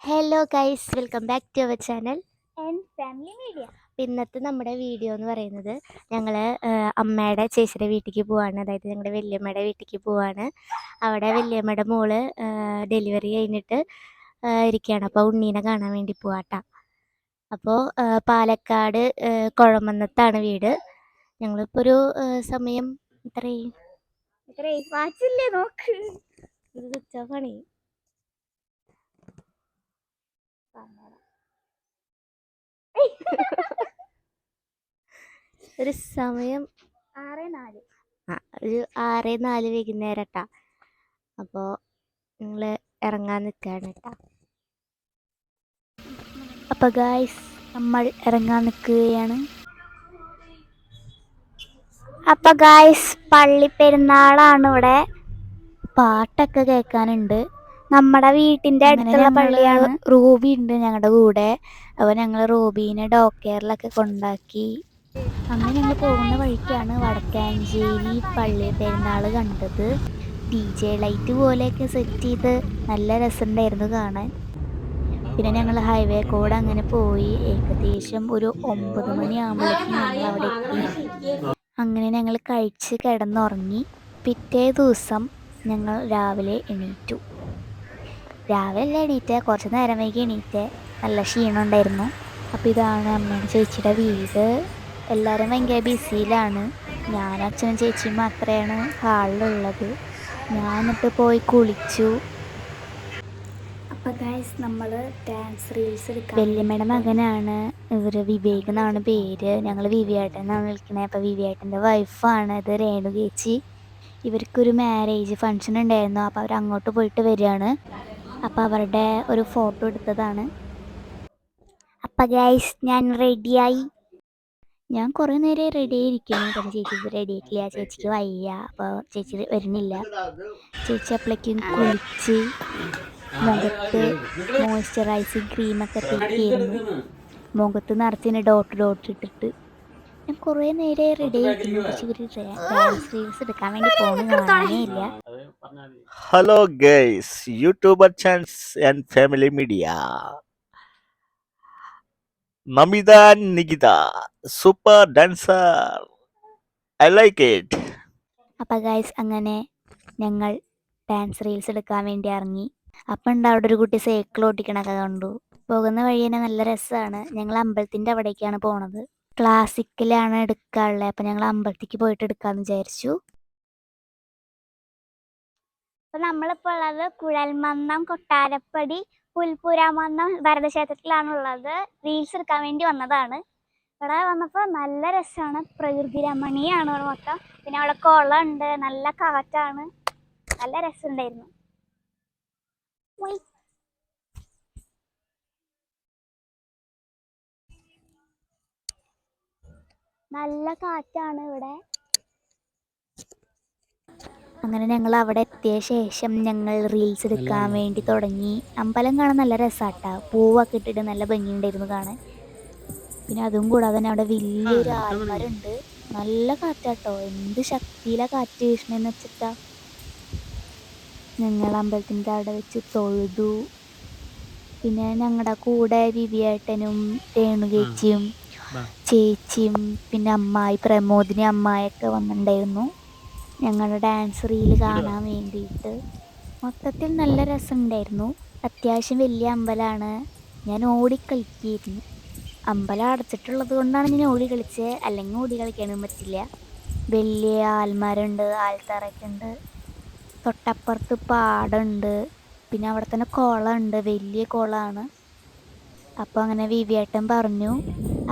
Hello guys, welcome back to our channel and family media. ഇന്നത്തെ നമ്മുടെ video എന്ന് പറയുന്നത് ഞങ്ങൾ അമ്മയുടെ ചേച്ചിയുടെ വീട്ടിലേക്ക് പോവാണ്. അതായത് ഞങ്ങളുടെ വല്യമ്മയുടെ വീട്ടിലേക്ക് പോവാണ്. അവിടെ വല്യമ്മയുടെ മോള് ഡെലിവറി കഴിഞ്ഞിട്ട് ഇരിക്കുകയാണ്. അപ്പോൾ ഉണ്ണീനെ കാണാൻ വേണ്ടി പോവാട്ടാ. അപ്പോൾ പാലക്കാട് കുഴമന്നത്താണ് വീട്. ഞങ്ങളിപ്പോൾ ഒരു സമയം ഇത്രയും വാച്ചില്ലേ നോക്ക്, ഇത് സ്വിച്ച് ഓഫ് ആണ്. ഒരു സമയം 6:04. ഒരു 6:04 വൈകുന്നേരം കേട്ടാ. അപ്പോൾ ഞങ്ങൾ ഇറങ്ങാൻ നിൽക്കുകയാണ് കേട്ടാ. അപ്പോൾ ഗായ്സ്, നമ്മൾ ഇറങ്ങാൻ നിൽക്കുകയാണ്. അപ്പോൾ ഗായ്സ്, പള്ളി പെരുന്നാളാണ്. ഇവിടെ പാട്ടൊക്കെ കേൾക്കാനുണ്ട്. നമ്മുടെ വീട്ടിൻ്റെ അടുത്തുള്ള പള്ളിയാണ്. റൂബി ഉണ്ട് ഞങ്ങളുടെ കൂടെ. അപ്പോൾ ഞങ്ങൾ റൂബീനെ ഡോക്കെയറിലൊക്കെ കൊണ്ടാക്കി. അങ്ങനെ ഞങ്ങൾ പോകുന്ന വഴിക്കാണ് വടക്കാഞ്ചേരി പള്ളി പെരുന്നാൾ കണ്ടത്. DJ ലൈറ്റ് പോലെയൊക്കെ സെറ്റ് ചെയ്ത് നല്ല രസമുണ്ടായിരുന്നു കാണാൻ. പിന്നെ ഞങ്ങൾ ഹൈവേ കൂടെ അങ്ങനെ പോയി. ഏകദേശം ഒരു 9 മണിയാകുമ്പോഴേക്കും ഞങ്ങൾ അവിടെ എത്തി. അങ്ങനെ ഞങ്ങൾ കഴിച്ച് കിടന്നുറങ്ങി. പിറ്റേ ദിവസം ഞങ്ങൾ രാവിലെ എണീറ്റു. രാവിലെ എണീറ്റ് കുറച്ച് നേരം വൈകി എണീറ്റ്. നല്ല ക്ഷീണം ഉണ്ടായിരുന്നു. അപ്പോൾ ഇതാണ് അമ്മയുടെ ചേച്ചിയുടെ വീട്. എല്ലാവരും ഭയങ്കര ബിസിയിലാണ്. ഞാനും അച്ഛനും ചേച്ചിയും മാത്രമാണ് ഹാളിലുള്ളത്. ഞാൻ എന്നിട്ട് പോയി കുളിച്ചു. അപ്പോൾ ഗൈസ്, നമ്മൾ ഡാൻസ് റീൽസ് എടുക്കാം. വല്യമ്മയുടെ മകനാണ് ഇവർ. വിവേക് എന്നാണ് പേര്. ഞങ്ങൾ വിവിയേട്ടൻ എന്നാണ് വിളിക്കുന്നത്. അപ്പോൾ വിവിയേട്ടൻ്റെ വൈഫാണ് ഇത്, രേണു ചേച്ചി. ഇവർക്കൊരു മാരേജ് ഫങ്ഷൻ ഉണ്ടായിരുന്നു. അപ്പോൾ അവർ അങ്ങോട്ട് പോയിട്ട് വരികയാണ്. അപ്പോൾ അവരുടെ ഒരു ഫോട്ടോ എടുത്തതാണ്. അപ്പോൾ ഗൈസ്, ഞാൻ റെഡിയായി. ഞാൻ കുറേ നേരം റെഡി ആയിരിക്കുന്നു. പക്ഷേ ചേച്ചി റെഡി ആയിട്ടില്ല. ചേച്ചിക്ക് വയ്യ. അപ്പോൾ ചേച്ചി വരുന്നില്ല. ചേച്ചി അപ്പോഴേക്കും കുളിച്ച് മുഖത്ത് മോയ്സ്ചറൈസിങ് ക്രീമൊക്കെ തേക്കിയിരുന്നു. മുഖത്ത് നിറച്ചിന് ഡോട്ട് ഇട്ടിട്ട് ഞാൻ കുറേ നേരം റെഡി ആയിരിക്കുന്നു. പക്ഷെ ഇവർ ഡാൻസ് റീൽസ് എടുക്കാൻ വേണ്ടി പോകുന്നത് കാണാനേ ഇല്ല. Hello guys, YouTuber chance and family media. Namida Nigida, super dancer. I like it. അപ്പോൾ ഗൈസ്, അങ്ങനെ ഞങ്ങൾ ഡാൻസ് റീൽസ് എടുക്കാൻ വേണ്ടി ഇറങ്ങി. അപ്പം ഉണ്ട് അവിടെ ഒരു കുട്ടി സൈക്കിൾ ഓടിക്കണൊക്കെ കണ്ടു. പോകുന്ന വഴി തന്നെ നല്ല രസമാണ്. ഞങ്ങൾ അമ്പലത്തിൻ്റെ അവിടേക്കാണ് പോണത്. ക്ലാസിക്കലാണ് എടുക്കാനുള്ളത്. അപ്പം ഞങ്ങൾ അമ്പലത്തേക്ക് പോയിട്ട് എടുക്കാമെന്ന് വിചാരിച്ചു. അപ്പോൾ നമ്മളിപ്പോൾ ഉള്ളത് കുഴൽമന്നം, കൊട്ടാരപ്പടി, പുൽപ്പുരാമന്നം ഭരതക്ഷേത്രത്തിലാണുള്ളത്. റീൽസ് എടുക്കാൻ വേണ്ടി വന്നതാണ്. ഇവിടെ വന്നപ്പോൾ നല്ല രസമാണ്. പ്രകൃതി രമണീയാണ് ഇവിടെ മൊത്തം. പിന്നെ അവിടെ കുളമുണ്ട്, നല്ല കാറ്റാണ്, നല്ല രസമുണ്ടായിരുന്നു. നല്ല കാറ്റാണ് ഇവിടെ. അങ്ങനെ ഞങ്ങൾ അവിടെ എത്തിയ ശേഷം ഞങ്ങൾ റീൽസ് എടുക്കാൻ വേണ്ടി തുടങ്ങി. അമ്പലം കാണാൻ നല്ല രസമാട്ടാ. പൂവൊക്കെ ഇട്ടിട്ട് നല്ല ഭംഗിയുണ്ടായിരുന്നു കാണാൻ. പിന്നെ അതും കൂടാതെ തന്നെ അവിടെ വലിയൊരു ആൽമരമുണ്ട്. നല്ല കാറ്റാട്ടോ. എന്ത് ശക്തിയിലാണ് കാറ്റ് വീശണമെന്ന് വെച്ചിട്ടാ. ഞങ്ങൾ അമ്പലത്തിൻ്റെ അവിടെ വെച്ച് തൊഴുതു. പിന്നെ ഞങ്ങളുടെ കൂടെ വിവിയേട്ടനും രേണുകേച്ചിയും ചേച്ചിയും പിന്നെ അമ്മായി പ്രമോദിനി അമ്മായിയൊക്കെ വന്നിട്ടുണ്ടായിരുന്നു ഞങ്ങളുടെ ഡാൻസ് റീൽ കാണാൻ വേണ്ടിയിട്ട്. മൊത്തത്തിൽ നല്ല രസമുണ്ടായിരുന്നു. അത്യാവശ്യം വലിയ അമ്പലമാണ്. ഞാൻ ഓടിക്കളിക്കുകയായിരുന്നു. അമ്പലം അടച്ചിട്ടുള്ളത് കൊണ്ടാണ് ഞാൻ ഓടി കളിച്ചത്. അല്ലെങ്കിൽ ഓടി കളിക്കാനും പറ്റില്ല. വലിയ ആൽമരമുണ്ട്, ആൽത്തറയൊക്കെ ഉണ്ട്. തൊട്ടപ്പുറത്ത് പാടമുണ്ട്. പിന്നെ അവിടെ തന്നെ കുളമുണ്ട്, വലിയ കുളമാണ്. അപ്പോൾ അങ്ങനെ വിവിയേട്ടൻ പറഞ്ഞു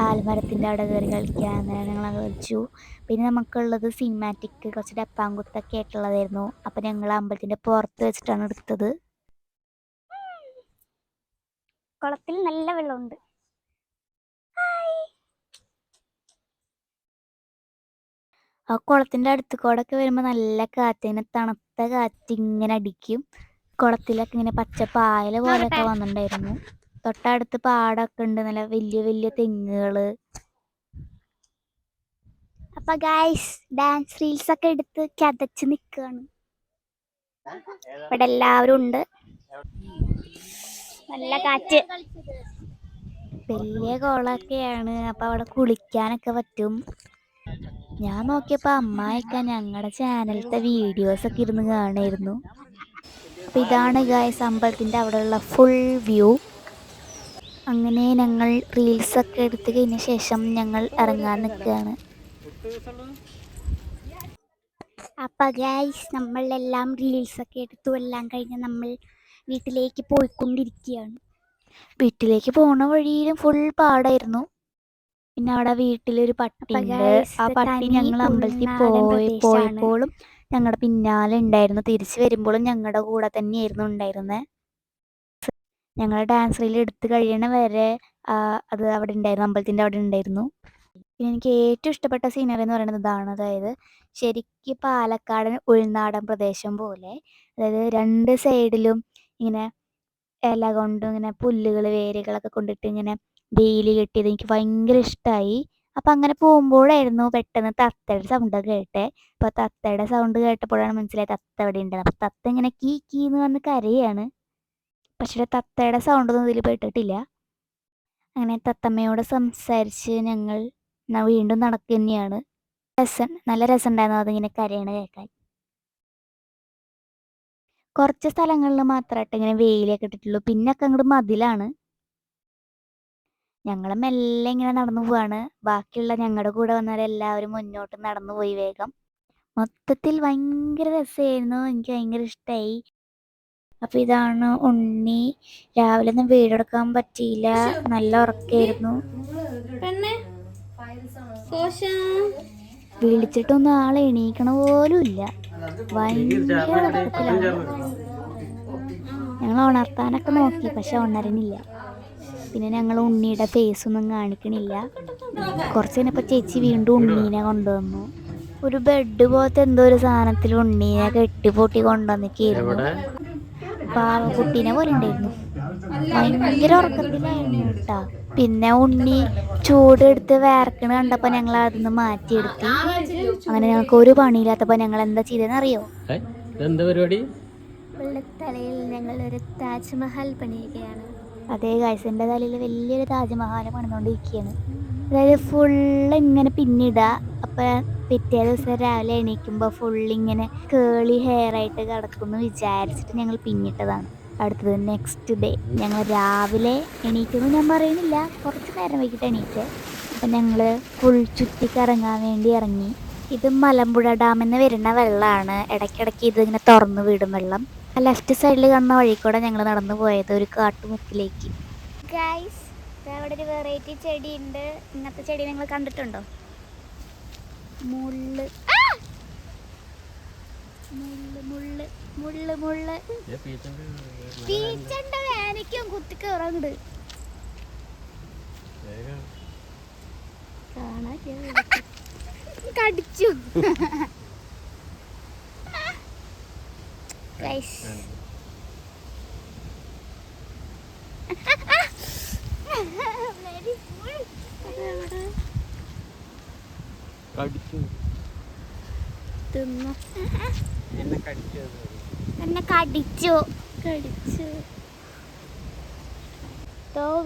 ആൽമരത്തിൻ്റെ അവിടെ കയറി കളിക്കാൻ. അങ്ങനെ ഞങ്ങൾ കളിച്ചു. പിന്നെ നമുക്കുള്ളത് സിനിമാറ്റിക് കുറച്ച് ഡപ്പാങ്കുത്തൊക്കെ ആയിട്ടുള്ളതായിരുന്നു. അപ്പം ഞങ്ങൾ അമ്പലത്തിൻ്റെ പുറത്ത് വെച്ചിട്ടാണ് എടുത്തത്. കുളത്തിൽ നല്ല വെള്ളമുണ്ട്. ആ കുളത്തിൻ്റെ അടുത്ത് കൂടെ ഒക്കെ വരുമ്പോൾ നല്ല കാറ്റ്, ഇങ്ങനെ തണുത്ത കാറ്റ് ഇങ്ങനെ അടിക്കും. കുളത്തിലൊക്കെ ഇങ്ങനെ പച്ച പായൽ പോലെയൊക്കെ വന്നിട്ടുണ്ടായിരുന്നു. തൊട്ടടുത്ത് പാടമൊക്കെ ഉണ്ട്, നല്ല വലിയ വലിയ തെങ്ങുകൾ. അപ്പൊ ഗൈസ്, ഡാൻസ് റീൽസ് ഒക്കെ എടുത്ത് കതച്ച് നിൽക്കുകയാണ്. ഇവിടെ എല്ലാവരും ഉണ്ട്. നല്ല കാറ്റ്. വലിയ കുളമൊക്കെയാണ്, അപ്പൊ അവിടെ കുളിക്കാനൊക്കെ പറ്റും. ഞാൻ നോക്കിയപ്പോ അമ്മായിക്ക ഞങ്ങളുടെ ചാനലത്തെ വീഡിയോസ് ഒക്കെ ഇരുന്ന് കാണായിരുന്നു. അപ്പൊ ഇതാണ് ഗായ്സ് അമ്പലത്തിന്റെ അവിടെയുള്ള ഫുൾ വ്യൂ. അങ്ങനെ ഞങ്ങൾ റീൽസ് ഒക്കെ എടുത്തു കഴിഞ്ഞ ശേഷം ഞങ്ങൾ ഇറങ്ങാൻ നിൽക്കുകയാണ്. അപ്പൊ ഗൈസ് നമ്മളെല്ലാം റീൽസ് ഒക്കെ എടുത്തു എല്ലാം കഴിഞ്ഞ് നമ്മൾ വീട്ടിലേക്ക് പോയിക്കൊണ്ടിരിക്കുകയാണ്. വീട്ടിലേക്ക് പോണ വഴിയിലും ഫുൾ പാടായിരുന്നു. പിന്നെ അവിടെ വീട്ടിലൊരു പട്ടിയുണ്ട്. ആ പട്ടി ഞങ്ങൾ അമ്പലത്തിൽ പോയപ്പോഴും ഞങ്ങളുടെ പിന്നാലെ ഉണ്ടായിരുന്നു. തിരിച്ചു വരുമ്പോഴും ഞങ്ങളുടെ കൂടെ തന്നെയായിരുന്നു ഉണ്ടായിരുന്നത്. ഞങ്ങൾ ഡാൻസ് റീൽ എടുത്ത് കഴിയണ വരെ അത് അവിടെ ഉണ്ടായിരുന്നു, അമ്പലത്തിന്റെ അവിടെ ഉണ്ടായിരുന്നു. പിന്നെ എനിക്ക് ഏറ്റവും ഇഷ്ടപ്പെട്ട സീനറി എന്ന് പറയുന്നത് ഇതാണ്. അതായത് ശരിക്കും പാലക്കാടൻ ഉൾനാടൻ പ്രദേശം പോലെ, അതായത് രണ്ട് സൈഡിലും ഇങ്ങനെ ഇല കൊണ്ടും ഇങ്ങനെ പുല്ലുകൾ വേരുകളൊക്കെ കൊണ്ടിട്ട് ഇങ്ങനെ വേലി കെട്ടിയത് എനിക്ക് ഭയങ്കര ഇഷ്ടമായി. അപ്പം അങ്ങനെ പോകുമ്പോഴായിരുന്നു പെട്ടെന്ന് തത്തയുടെ സൗണ്ട് കേട്ടെ. അപ്പോൾ തത്തയുടെ സൗണ്ട് കേട്ടപ്പോഴാണ് മനസ്സിലായത് തത്ത അവിടെ ഉണ്ടെന്ന്. അപ്പം തത്ത ഇങ്ങനെ കീ കീന്ന് വന്ന് കരയാണ്. പക്ഷേ തത്തയുടെ സൗണ്ടൊന്നും ഇതിൽ പെട്ടിട്ടില്ല. അങ്ങനെ തത്തമ്മയോട് സംസാരിച്ച് ഞങ്ങൾ വീണ്ടും നടക്കുക തന്നെയാണ്. നല്ല രസമുണ്ടായിരുന്നു അതിങ്ങനെ കരയണ കേൾക്കാൻ. കുറച്ച് സ്ഥലങ്ങളിൽ മാത്രമായിട്ട് ഇങ്ങനെ വെയിലൊക്കെ ഇട്ടിട്ടുള്ളൂ, പിന്നൊക്കെ അങ്ങോട്ട് മതിലാണ്. ഞങ്ങൾ മെല്ലെ ഇങ്ങനെ നടന്നു പോവാണ്. ബാക്കിയുള്ള ഞങ്ങളുടെ കൂടെ വന്നവരെല്ലാവരും മുന്നോട്ട് നടന്നു പോയി വേഗം. മൊത്തത്തിൽ ഭയങ്കര രസമായിരുന്നു, എനിക്ക് ഭയങ്കര ഇഷ്ടമായി. അപ്പം ഇതാണ് ഉണ്ണി. രാവിലെ ഒന്നും വീടെടുക്കാൻ പറ്റിയില്ല, നല്ല ഉറക്കമായിരുന്നു. വിളിച്ചിട്ടൊന്നും ആളെ എണീക്കണ പോലും ഇല്ല, ഭയങ്കര ഉറക്കത്തിലാണ്. ഞങ്ങൾ ഉണർത്താനൊക്കെ നോക്കി, പക്ഷെ ഉണരണില്ല. പിന്നെ ഞങ്ങൾ ഉണ്ണിയുടെ ഫേസൊന്നും കാണിക്കണില്ല. കുറച്ച് കഴിഞ്ഞപ്പോൾ ചേച്ചി വീണ്ടും ഉണ്ണീനെ കൊണ്ടുവന്നു. ഒരു ബെഡ് പോലത്തെ എന്തോ ഒരു സാധനത്തിൽ ഉണ്ണീനെ കെട്ടിപ്പൊട്ടി കൊണ്ടുവന്നിക്കായിരുന്നു. പാവക്കുട്ടീനെ പോലെ ഉണ്ടായിരുന്നു, ഭയങ്കര ഉറക്കത്തിലായിരുന്നു കേട്ടാ. പിന്നെ ഉണ്ണി ചൂടെടുത്ത് വേർക്കണ കണ്ടപ്പോൾ ഞങ്ങൾ അതിന്ന് മാറ്റിയെടുത്തി. അങ്ങനെ ഞങ്ങൾക്ക് ഒരു പണിയില്ലാത്തപ്പോൾ ഞങ്ങൾ എന്താ ചെയ്തതെന്ന് അറിയോ? വെള്ളത്തലയിൽ ഞങ്ങൾ ഒരു താജ്മഹൽ പണിയുകയാണ്. അതേ ഗൈസ്, എൻ്റെ തലയിൽ വലിയൊരു താജ്മഹൽ പണിതുകൊണ്ടിരിക്കുകയാണ്. അതായത് ഫുള്ള് ഇങ്ങനെ പിന്നിടുക. അപ്പം പിറ്റേ ദിവസം രാവിലെ എണീക്കുമ്പോൾ ഫുള്ളിങ്ങനെ കേളി ഹെയർ ആയിട്ട് കിടക്കുമെന്ന് വിചാരിച്ചിട്ട് ഞങ്ങൾ പിന്നിട്ടതാണ്. അടുത്തത് നെക്സ്റ്റ് ഡേ ഞങ്ങൾ രാവിലെ എണീറ്റെന്ന് ഞാൻ പറയുന്നില്ല, കുറച്ച് നേരം വൈകിട്ട് എണീറ്റ്. അപ്പം ഞങ്ങൾ ഫുൾ ചുറ്റിക്കറങ്ങാൻ വേണ്ടി ഇറങ്ങി. ഇത് മലമ്പുഴ ഡാമിൽ നിന്ന് വരുന്ന വെള്ളമാണ്. ഇടയ്ക്കിടയ്ക്ക് ഇതിങ്ങനെ തുറന്നു വിടും വെള്ളം. ആ ലെഫ്റ്റ് സൈഡിൽ കാണുന്ന വഴി കൂടെ ഞങ്ങൾ നടന്നു പോയത് ഒരു കാട്ടുമുക്കിലേക്ക്. ഗൈസ് അവിടെ ഒരു വെറൈറ്റി ചെടി ഉണ്ട്. ഇങ്ങനത്തെ ചെടി നിങ്ങൾ കണ്ടിട്ടുണ്ടോ? മുള്ള് മുള്ള് മുള്ള് മുള്ള് മുള്ള് പീച്ചണ്ട വേനയ്ക്കും കുത്തി കയറുന്നുണ്ട്. കടിച്ചു ഗൈസ്. എന്നെ കടിച്ചു കടിച്ചു.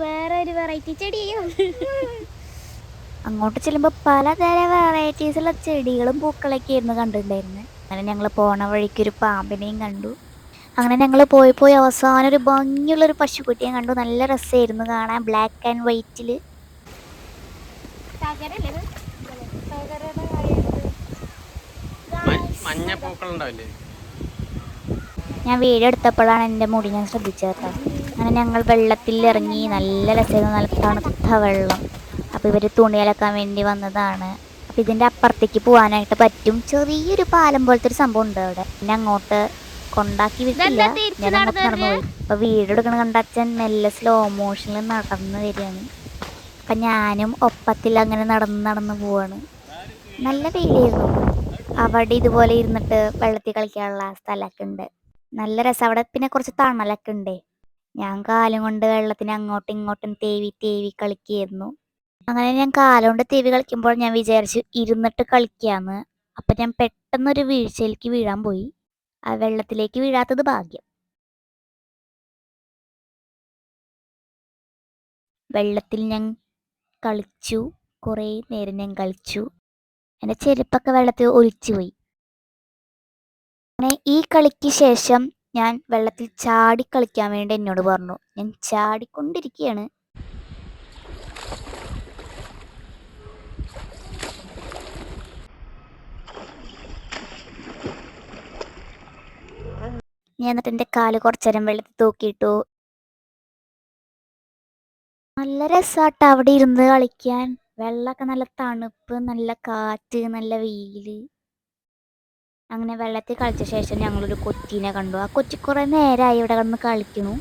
വേറെ ഒരു വെറൈറ്റി ചെടിയോ. അങ്ങോട്ട് ചെല്ലുമ്പോൾ പലതരം വെറൈറ്റീസുള്ള ചെടികളും പൂക്കളൊക്കെ ആയിരുന്നു കണ്ടിട്ടുണ്ടായിരുന്നത്. അങ്ങനെ ഞങ്ങൾ പോണ വഴിക്ക് ഒരു പാമ്പിനെയും കണ്ടു. അങ്ങനെ ഞങ്ങൾ പോയി അവസാനം ഒരു ഭംഗിയുള്ളൊരു പശുക്കുട്ടിയെ കണ്ടു. നല്ല രസമായിരുന്നു കാണാൻ, ബ്ലാക്ക് ആൻഡ് വൈറ്റിൽ. ഞാൻ വീഡിയോ എടുത്തപ്പോഴാണ് എൻ്റെ മുടി ഞാൻ ശ്രദ്ധിച്ചത് കേട്ടോ. അങ്ങനെ ഞങ്ങൾ വെള്ളത്തിൽ ഇറങ്ങി, നല്ല രസമായിരുന്നു, നല്ല തണുത്ത വെള്ളം. അപ്പോൾ ഇവർ തുണി അലക്കാൻ വേണ്ടി വന്നതാണ്. അപ്പോൾ ഇതിൻ്റെ അപ്പുറത്തേക്ക് പോകാനായിട്ട് പറ്റും. ചെറിയൊരു പാലം പോലത്തെ ഒരു സംഭവം ഉണ്ട് അവിടെ. പിന്നെ അങ്ങോട്ട് കൊണ്ടാക്കി വിട്ടില്ല, ഞാൻ അങ്ങോട്ട് നടന്നു പോയി. അപ്പോൾ വീഡിയോ എടുക്കണ കണ്ട അച്ഛൻ മെല്ലെ സ്ലോ മോഷനിൽ നടന്നു വരികയാണ്. അപ്പം ഞാനും ഒപ്പത്തിൽ അങ്ങനെ നടന്ന് പോവാണ്. നല്ല വെയിലായിരുന്നു. അവിടെ ഇതുപോലെ ഇരുന്നിട്ട് വെള്ളത്തിൽ കളിക്കാനുള്ള സ്ഥലമൊക്കെ ഉണ്ട്, നല്ല രസം. അവിടെ പിന്നെ കുറച്ച് തണലൊക്കെ ഉണ്ട്. ഞാൻ കാലും കൊണ്ട് വെള്ളത്തിന് അങ്ങോട്ടും ഇങ്ങോട്ടും തേവി കളിക്കുകയായിരുന്നു. അങ്ങനെ ഞാൻ കാലം കൊണ്ട് തേവി കളിക്കുമ്പോൾ ഞാൻ വിചാരിച്ചു ഇരുന്നിട്ട് കളിക്കാന്ന്. അപ്പം ഞാൻ പെട്ടെന്നൊരു വീഴ്ചയിലേക്ക് വീഴാൻ പോയി. ആ വെള്ളത്തിലേക്ക് വീഴാത്തത് ഭാഗ്യം. വെള്ളത്തിൽ ഞാൻ കളിച്ചു. കുറേ നേരം ഞാൻ കളിച്ചു. എൻ്റെ ചെരുപ്പൊക്കെ വെള്ളത്തിൽ ഒലിച്ചു പോയി. അങ്ങനെ ഈ കളിക്ക് ശേഷം ഞാൻ വെള്ളത്തിൽ ചാടി കളിക്കാൻ വേണ്ടി എന്നോട് പറഞ്ഞു. ഞാൻ ചാടിക്കൊണ്ടിരിക്കുകയാണ്. ഞാൻ എന്നിട്ട് എൻ്റെ കാല് കുറച്ചേരം വെള്ളത്തിൽ തൂക്കിയിട്ടു. നല്ല രസാട്ടോ അവിടെ ഇരുന്ന് കളിക്കാൻ. വെള്ളമൊക്കെ നല്ല തണുപ്പ്, നല്ല കാറ്റ്, നല്ല വെയില്. അങ്ങനെ വെള്ളത്തിൽ കളിച്ച ശേഷം ഞങ്ങളൊരു കൊറ്റീനെ കണ്ടു. ആ കൊച്ചി കുറേ നേരമായി ഇവിടെ കിടന്ന് കളിക്കുന്നു.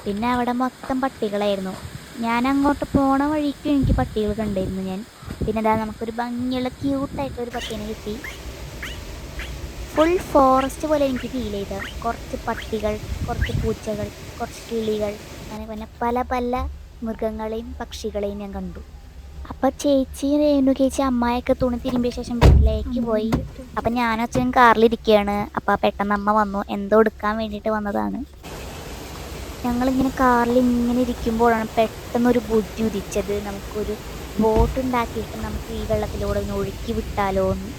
പിന്നെ അവിടെ മൊത്തം പട്ടികളായിരുന്നു. ഞാൻ അങ്ങോട്ട് പോണ വഴിക്ക് എനിക്ക് പട്ടികൾ കണ്ടിരുന്നു ഞാൻ. പിന്നെ അതാ നമുക്കൊരു ഭംഗിയുള്ള ക്യൂട്ടായിട്ടൊരു പട്ടീനെ കിട്ടി. ഫുൾ ഫോറസ്റ്റ് പോലെ എനിക്ക് ഫീൽ ചെയ്ത. കുറച്ച് പട്ടികൾ, കുറച്ച് പൂച്ചകൾ, കുറച്ച് കിളികൾ, അങ്ങനെ പല പല മൃഗങ്ങളെയും പക്ഷികളെയും ഞാൻ കണ്ടു. അപ്പം ചേച്ചി രേണു ചേച്ചി അമ്മായൊക്കെ തുണി തിരുമ്പിയ ശേഷം വീട്ടിലേക്ക് പോയി. അപ്പം ഞാനും അച്ഛനും കാറിലിരിക്കുകയാണ്. അപ്പം പെട്ടെന്ന് അമ്മ വന്നു. എന്തോ എടുക്കാൻ വേണ്ടിയിട്ട് വന്നതാണ്. ഞങ്ങളിങ്ങനെ കാറിൽ ഇങ്ങനെ ഇരിക്കുമ്പോഴാണ് പെട്ടെന്നൊരു ബുദ്ധി ഉദിച്ചത്. നമുക്കൊരു ബോട്ട് ഉണ്ടാക്കിയിട്ട് നമുക്ക് ഈ വെള്ളത്തിലൂടെ ഒന്ന് ഒഴുക്കി വിട്ടാലോ എന്ന്.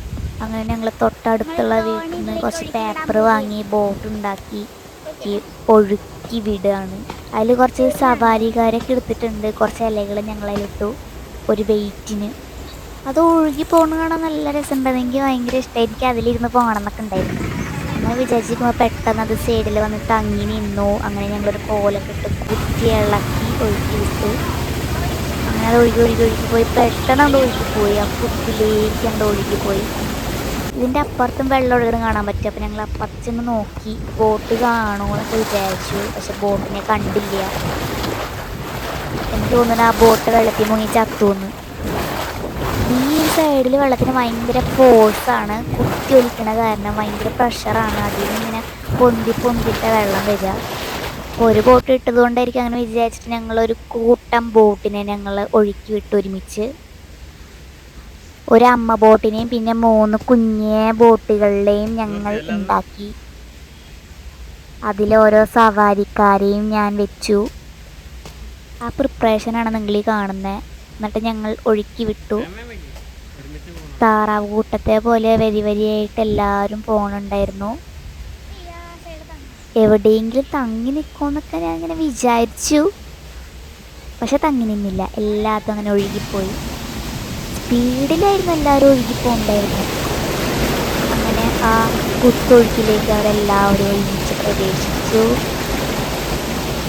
അങ്ങനെ ഞങ്ങൾ തൊട്ടടുത്തുള്ള വീട്ടിൽ നിന്ന് കുറച്ച് പേപ്പർ വാങ്ങി ബോട്ട് ഉണ്ടാക്കി ഒഴുക്കി വിടുകയാണ്. അതിൽ കുറച്ച് സവാരിക്കാരൊക്കെ എടുത്തിട്ടുണ്ട്. കുറച്ച് ഇലകൾ ഞങ്ങളതിലിട്ടു ഒരു വെയിറ്റിന്. അത് ഒഴുകി പോകുന്ന കാണാൻ നല്ല രസമുണ്ടായിരുന്നു. എനിക്ക് ഭയങ്കര ഇഷ്ടമായി. എനിക്ക് അതിലിരുന്ന് പോകണം എന്നൊക്കെ ഉണ്ടായിരുന്നു. അങ്ങനെ വിചാരിച്ചിരിക്കുമ്പോൾ പെട്ടെന്ന് അത് സൈഡിൽ വന്ന് തങ്ങി നിന്നു. അങ്ങനെ ഞങ്ങളൊരു കോലൊക്കെ ഇട്ട് കുത്തി ഇളക്കി ഒഴുക്കി വിട്ടു. അങ്ങനെ അത് ഒഴുകി പോയി. പെട്ടെന്ന് അത് ഒഴുകിപ്പോയി. ആ കുത്തിലേക്ക് അത് ഒഴുകിപ്പോയി. ഇതിൻ്റെ അപ്പുറത്തും വെള്ളം ഒഴുകണം കാണാൻ പറ്റും. അപ്പം ഞങ്ങൾ അപ്പുറത്ത് ചെന്ന് നോക്കി ബോട്ട് കാണുമോ എന്നൊക്കെ വിചാരിച്ചു. പക്ഷെ ബോട്ടിനെ കണ്ടില്ല. എനിക്ക് തോന്നുന്നു ആ ബോട്ട് വെള്ളത്തിൽ മുങ്ങി ചത്തുവെന്ന്. ഈ സൈഡിൽ വെള്ളത്തിന് ഭയങ്കര ഫോഴ്സാണ്. കുത്തി ഒലിക്കണ കാരണം ഭയങ്കര പ്രഷറാണ്. അതിൽ നിന്ന് ഇങ്ങനെ പൊന്തിട്ട വെള്ളം വരിക. ഒരു ബോട്ട് ഇട്ടതുകൊണ്ടായിരിക്കും അങ്ങനെ വിചാരിച്ചിട്ട് ഞങ്ങളൊരു കൂട്ടം ബോട്ടിനെ ഞങ്ങൾ ഒഴുക്കി വിട്ടു ഒരുമിച്ച്. ഒരു അമ്മ ബോട്ടിനെയും പിന്നെ 3 കുഞ്ഞേ ബോട്ടുകളിലെയും ഞങ്ങൾ ഉണ്ടാക്കി. അതിലോരോ സവാരിക്കാരെയും ഞാൻ വെച്ചു. ആ പ്രിപ്പറേഷനാണ് നിങ്ങൾ ഈ കാണുന്നത്. എന്നിട്ട് ഞങ്ങൾ ഒഴുക്കി വിട്ടു. താറാവ് കൂട്ടത്തെ പോലെ വരിയായിട്ട് എല്ലാവരും പോകണുണ്ടായിരുന്നു. എവിടെയെങ്കിലും തങ്ങി നിൽക്കുമെന്നൊക്കെ ഞാൻ ഇങ്ങനെ വിചാരിച്ചു. പക്ഷെ തങ്ങി നിന്നില്ല. എല്ലാത്തും അങ്ങനെ ഒഴുകിപ്പോയി. സ്പീഡിലായിരുന്നു എല്ലാവരും ഒഴുകിപ്പോണ്ടായിരുന്നു. അങ്ങനെ ആ കുത്തൊഴുക്കിലേക്ക് അവരെല്ലാവരും ഒരുമിച്ച് പ്രവേശിച്ചു.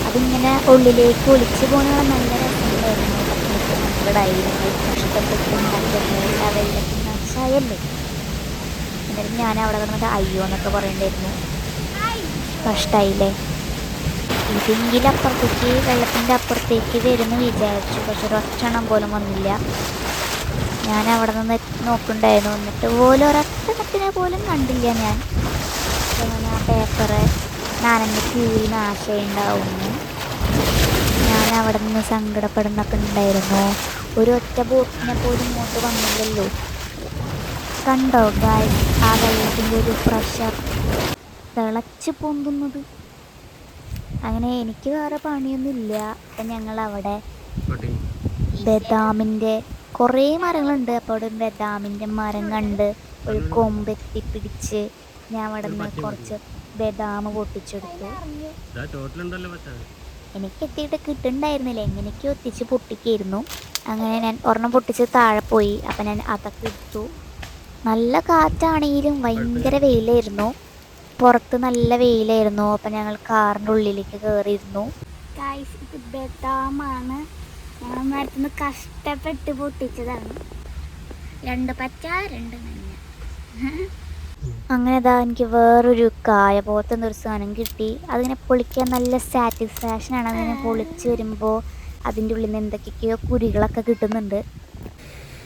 അതിങ്ങനെ ഉള്ളിലേക്ക് ഒളിച്ചു പോകുന്ന നല്ല രസമുണ്ടായിരുന്നു. സങ്കടമായിരുന്നു. കഷ്ടപ്പെട്ടുണ്ടാക്കിയ എല്ലാ വെള്ളത്തിൽ നാശമായല്ലേ. എന്നിട്ട് ഞാൻ അവിടെ കിടന്നിട്ട് അയ്യോ എന്നൊക്കെ പറയണ്ടായിരുന്നു. കഷ്ടമായില്ലേ. ഇതെങ്കിലും അപ്പുറത്തേക്ക് വെള്ളത്തിൻ്റെ അപ്പുറത്തേക്ക് വരുമെന്ന് വിചാരിച്ചു. പക്ഷെ ഒരൊറ്റെണ്ണം പോലും വന്നില്ല. ഞാൻ അവിടെ നിന്ന് നോക്കുന്നുണ്ടായിരുന്നു. എന്നിട്ട് പോലും ഒരൊറ്റെണ്ണത്തിനെ പോലും കണ്ടില്ല ഞാൻ. അങ്ങനെ ആ പേപ്പറ് നനഞ്ഞ് കീറി നാശമുണ്ടാവുന്നു. ഞാൻ അവിടെ നിന്ന് സങ്കടപ്പെടുന്നൊക്കെ ഉണ്ടായിരുന്നു. ഒരു ഒറ്റ ബോട്ടിനെ പോലും ഇങ്ങോട്ട് വന്നില്ലല്ലോ. കണ്ടോ ഗായ്സ് ആ വെള്ളത്തിൻ്റെ ഒരു പ്രഷർ തിളച്ച് പൊന്തുന്നത്. അങ്ങനെ എനിക്ക് വേറെ പണിയൊന്നുമില്ല. അപ്പം ഞങ്ങൾ അവിടെ ബദാമിൻ്റെ കുറേ മരങ്ങളുണ്ട്. അപ്പോൾ അവിടെ ബദാമിൻ്റെ മരം കണ്ട് ഒരു കൊമ്പെത്തിപ്പിടിച്ച് ഞാൻ അവിടെ നിന്ന് കുറച്ച് ബദാം പൊട്ടിച്ചെടുത്തു. എനിക്ക് എത്തിയിട്ട് കിട്ടുന്നുണ്ടായിരുന്നില്ല. എങ്ങനെയൊക്കെയോ എത്തിച്ച് പൊട്ടിക്കായിരുന്നു. അങ്ങനെ ഞാൻ ഒരെണ്ണം പൊട്ടിച്ച് താഴെ പോയി. അപ്പം ഞാൻ അതൊക്കെ എടുത്തു. നല്ല കാറ്റാണെങ്കിലും ഭയങ്കര വെയിലായിരുന്നു. പുറത്ത് നല്ല വെയിലായിരുന്നു. അപ്പം ഞങ്ങൾ കാറിൻ്റെ ഉള്ളിലേക്ക് കയറിയിരുന്നു. ഗൈസ്, ഇത് ബദാമാണ്. ഞങ്ങൾ മരത്തുനിന്ന് കഷ്ടപ്പെട്ട് പൊട്ടിച്ചതാണ്. 2 പച്ച 2 മഞ്ഞ. അങ്ങനെ ഇതാ എനിക്ക് വേറൊരു കായ പോലത്തെ ഒരു സാധനം കിട്ടി. അതിനെ പൊളിക്കാൻ നല്ല സാറ്റിസ്ഫാക്ഷനാണ്. അതിനെ പൊളിച്ച് വരുമ്പോൾ അതിൻ്റെ ഉള്ളിൽ നിന്ന് എന്തൊക്കെയൊക്കെയോ കുരുകളൊക്കെ കിട്ടുന്നുണ്ട്.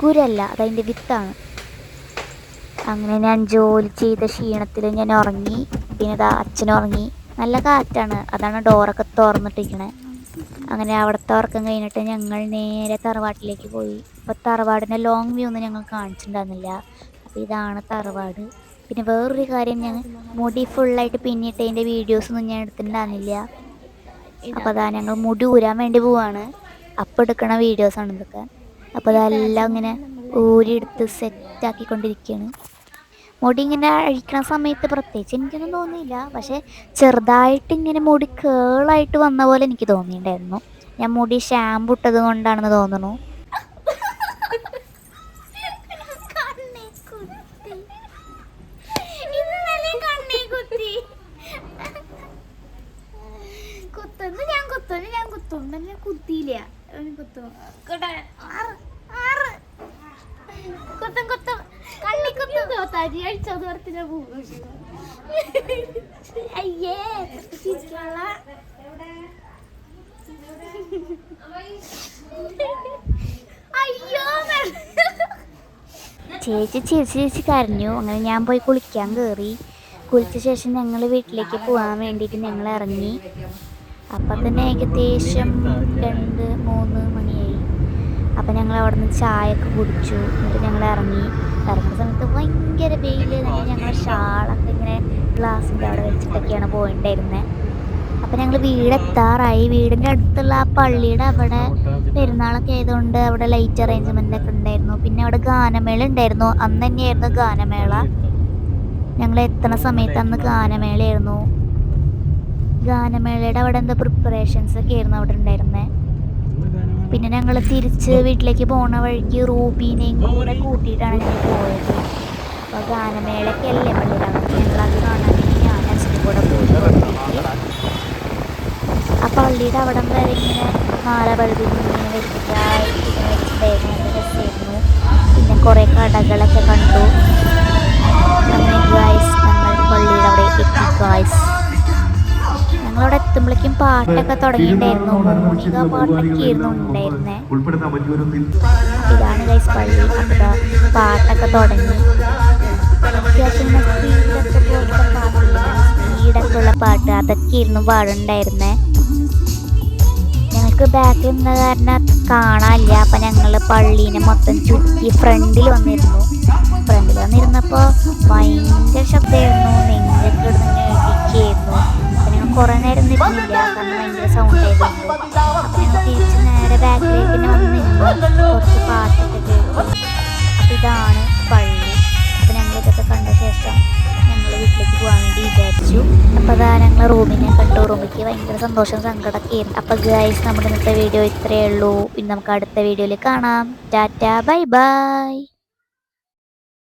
കുരല്ല, അതതിൻ്റെ വിത്താണ്. അങ്ങനെ ഞാൻ ജോലി ചെയ്ത ക്ഷീണത്തിൽ ഞാൻ ഉറങ്ങി. പിന്നെ ഇതാ അച്ഛനുറങ്ങി. നല്ല കാറ്റാണ്. അതാണ് ഡോറൊക്കെ തുറന്നിട്ടിരിക്കണേ. അങ്ങനെ അവിടുത്തെ ഉറക്കം കഴിഞ്ഞിട്ട് ഞങ്ങൾ നേരെ തറവാട്ടിലേക്ക് പോയി. അപ്പോൾ തറവാടിൻ്റെ ലോങ് വ്യൂ ഒന്നും ഞങ്ങൾ കാണിച്ചിട്ടുണ്ടായിരുന്നില്ല. അപ്പോൾ ഇതാണ് തറവാട്. പിന്നെ വേറൊരു കാര്യം, ഞാൻ മുടി ഫുള്ളായിട്ട് പിന്നിട്ടതിൻ്റെ വീഡിയോസൊന്നും ഞാൻ എടുത്തിട്ടുണ്ടായിരുന്നില്ല. അപ്പോൾ അതാ ഞങ്ങൾ മുടി ഊരാൻ വേണ്ടി പോവാണ്. അപ്പം എടുക്കണ വീഡിയോസാണ് ഇതൊക്കെ. അപ്പോൾ അതെല്ലാം ഇങ്ങനെ ഊരിയെടുത്ത് സെറ്റാക്കിക്കൊണ്ടിരിക്കുകയാണ്. മുടി ഇങ്ങനെ അഴിക്കണ സമയത്ത് പ്രത്യേകിച്ച് എനിക്കൊന്നും തോന്നിയില്ല, പക്ഷേ ചെറുതായിട്ട് ഇങ്ങനെ മുടി കേളായിട്ട് വന്ന പോലെ എനിക്ക് തോന്നിയിട്ടുണ്ടായിരുന്നു. ഞാൻ മുടി ഷാമ്പു ഇട്ടത് കൊണ്ടാണെന്ന് തോന്നുന്നു. കുത്തിയില്ല അയ്യേ അയ്യോ ചേച്ചി ചിരിച്ച് കരഞ്ഞു. അങ്ങനെ ഞാൻ പോയി കുളിക്കാൻ കയറി. കുളിച്ച ശേഷം ഞങ്ങൾ വീട്ടിലേക്ക് പോകാൻ വേണ്ടിയിട്ട് ഞങ്ങൾ ഇറങ്ങി. അപ്പം തന്നെ ഏകദേശം 2-3 മണിയായി. അപ്പം ഞങ്ങൾ അവിടെ നിന്ന് ചായയൊക്കെ കുടിച്ചു. എന്നിട്ട് ഞങ്ങൾ ഇറങ്ങുന്ന സമയത്ത് ഭയങ്കര വെയിൽ. ഞങ്ങൾ ഷാളൊക്കെ ഇങ്ങനെ ഗ്ലാസിൻ്റെ അവിടെ വെച്ചിട്ടൊക്കെയാണ് പോയിട്ടുണ്ടായിരുന്നത്. അപ്പം ഞങ്ങൾ വീടെത്താറായി. വീടിൻ്റെ അടുത്തുള്ള ആ പള്ളിയുടെ അവിടെ പെരുന്നാളൊക്കെ ആയതുകൊണ്ട് അവിടെ ലൈറ്റ് അറേഞ്ച്മെൻ്റ് ഒക്കെ ഉണ്ടായിരുന്നു. പിന്നെ അവിടെ ഗാനമേള ഉണ്ടായിരുന്നു. അന്ന് തന്നെയായിരുന്നു ഗാനമേള. ഞങ്ങൾ എത്തണ സമയത്ത് അന്ന് ഗാനമേളയായിരുന്നു. ഗാനമേളയുടെ അവിടെ എന്തോ പ്രിപ്പറേഷൻസ് ഒക്കെ ആയിരുന്നു അവിടെ ഉണ്ടായിരുന്നത്. പിന്നെ ഞങ്ങൾ തിരിച്ച് വീട്ടിലേക്ക് പോണ വഴിക്ക് റൂബീനെയും കൂടെ കൂട്ടിയിട്ടാണ് ഞങ്ങൾ പോയത്. അപ്പോൾ ഗാനമേളയൊക്കെ അല്ലേ പള്ളിയിലാണ്. ഞങ്ങളത് കാണാൻ വേണ്ടി ഞാൻ അച്ഛനും കൂടെ പോയി. ആ പള്ളിയുടെ അവിടം വരെ ഇങ്ങനെ മാല പഴുതി ഇങ്ങനെ വെച്ചിട്ടുണ്ടായിരുന്നു. നല്ല രസമായിരുന്നു. പിന്നെ കുറേ കടകളൊക്കെ കണ്ടു. അങ്ങനെ ഗായ്സ് ഞങ്ങൾ പള്ളിയുടെ അവിടെ എത്തി ഗായ്സ്. ഞങ്ങളവിടെ എത്തുമ്പോഴേക്കും പാട്ടൊക്കെ തുടങ്ങിയിട്ടുണ്ടായിരുന്നു. മോണിക പാട്ടൊക്കെ ആയിരുന്നു ഉണ്ടായിരുന്നേ. ഇതാണ് ഗൈസ് പള്ളി. അപ്പോൾ പാട്ടൊക്കെ തുടങ്ങി. അത്യാവശ്യം സ്പീഡൊക്കെ ഉള്ള പാട്ട് അതൊക്കെ ആയിരുന്നു പാടുണ്ടായിരുന്നേ. ഞങ്ങൾക്ക് ബാക്കിൽ നിന്ന കാരണം കാണാനില്ല. അപ്പം ഞങ്ങൾ പള്ളീനെ മൊത്തം ചുറ്റി ഫ്രണ്ടിൽ വന്നിരുന്നപ്പോൾ ഭയങ്കര ശബ്ദമായിരുന്നു. നെഞ്ചൊക്കെ ഇടുന്ന ഇടിക്കുകയായിരുന്നു. അപ്പം ഞങ്ങൾ കുറേ നേരം നിൽക്കുന്നില്ല, കാരണം ഭയങ്കര സൗണ്ട് ആയതുകൊണ്ട്. അപ്പം ഞങ്ങൾ തിരിച്ച് നേരെ ബാക്കിലേക്ക് തന്നെ വന്ന് നിന്നു. കുറച്ച് പാട്ടൊക്കെ കേട്ടു. അപ്പം ഇതാണ് പള്ളി. അപ്പം ഞങ്ങൾ ഇതൊക്കെ കണ്ട ശേഷം ഞങ്ങൾ വീട്ടിലേക്ക് പോകാൻ വേണ്ടി വിചാരിച്ചു. അപ്പോൾ അതാ ഞങ്ങൾ റൂമിനെ കണ്ടു. റൂമിലേക്ക് ഭയങ്കര സന്തോഷം സങ്കടമൊക്കെ ആയിരുന്നു. അപ്പോൾ ഗൈസ് നമ്മുടെ ഇന്നത്തെ വീഡിയോ ഇത്രയേ ഉള്ളൂ. ഇനി നമുക്ക് അടുത്ത വീഡിയോയിൽ കാണാം. Tata bye bye.